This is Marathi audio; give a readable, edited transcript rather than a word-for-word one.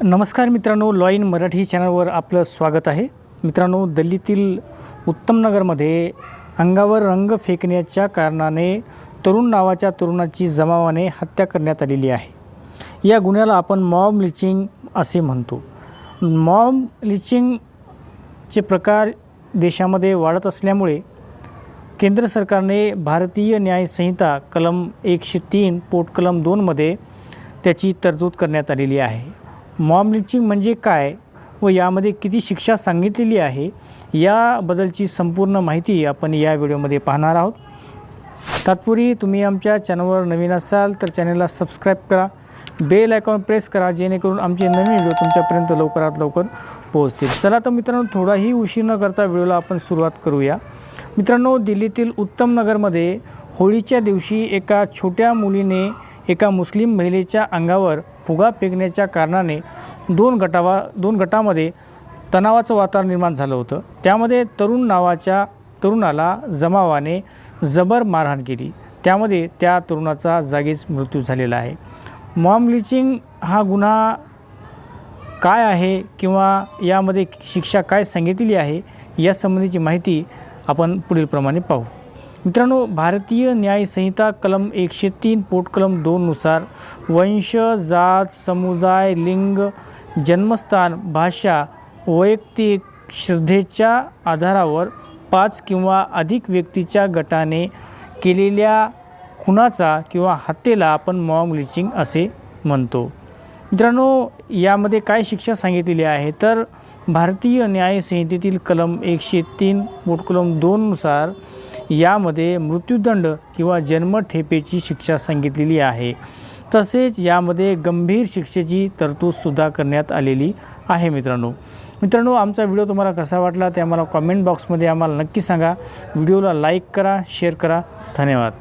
नमस्कार मित्रांनो, लॉ इन मराठी चॅनलवर आपलं स्वागत आहे। मित्रांनो, दिल्लीतील उत्तमनगरमध्ये अंगावर रंग फेकण्याच्या कारणाने तरुण नावाच्या तरुणाची जमावाने हत्या करण्यात आलेली आहे। या गुन्ह्याला आपण मॉब लिचिंग असे म्हणतो। मॉब लिचिंगचे प्रकार देशामध्ये वाढत असल्यामुळे केंद्र सरकारने भारतीय न्याय संहिता कलम 103 पोटकलम 2 मध्ये त्याची तरतूद करण्यात आलेली आहे। मॉब लिचिंग म्हणजे काय व यामध्ये किती शिक्षा सांगितलेली आहे याबद्दलची संपूर्ण माहिती आपण या व्हिडिओमध्ये पाहणार आहोत। तत्पूर्वी तुम्ही आमच्या चॅनलवर नवीन असाल तर चॅनलला सबस्क्राइब करा, बेल आयकॉन प्रेस करा जेणेकरून आमचे नवीन व्हिडिओ तुमच्यापर्यंत लवकरात लवकर पोहोचतील। चला तर मित्रांनो, थोडाही उशीर न करता व्हिडिओला आपण सुरुवात करूया। मित्रांनो, दिल्लीतील उत्तमनगरमध्ये होळीच्या दिवशी एका छोट्या मुलीने एका मुस्लिम महिलेच्या अंगावर फुगा फेकण्याच्या कारणाने दोन गटामध्ये तणावाचं वातावरण निर्माण झालं होतं। त्यामध्ये तरुण नावाच्या तरुणाला जमावाने जबर मारहाण केली, त्यामध्ये त्या तरुणाचा जागीच मृत्यू झालेला आहे। मॉब लिचिंग हा गुन्हा काय आहे किंवा यामध्ये शिक्षा काय सांगितलेली आहे यासंबंधीची माहिती आपण पुढीलप्रमाणे पाहू। मित्रांनो, भारतीय न्याय संहिता कलम 103 पोटकलम 2 नुसार वंश, जात, समुदाय, लिंग, जन्मस्थान, भाषा, वैयक्तिक श्रद्धेच्या आधारावर 5 किंवा अधिक व्यक्तीच्या गटाने केलेल्या खुनाचा किंवा हत्येला आपण मॉब लिचिंग असे म्हणतो। मित्रांनो, यामध्ये काय शिक्षा सांगितलेली आहे तर भारतीय न्याय संहितेतील कलम 103 पोटकलम 2 नुसार यामध्ये मृत्यूदंड किंवा जन्मठेपेची शिक्षा सांगितलेली आहे। तसेच यामध्ये गंभीर शिक्षेची तरतूदसुद्धा करण्यात आलेली आहे। मित्रांनो, आमचा व्हिडिओ तुम्हाला कसा वाटला ते आम्हाला कमेंट बॉक्समध्ये आम्हाला नक्की सांगा। व्हिडिओला लाईक करा, शेअर करा। धन्यवाद।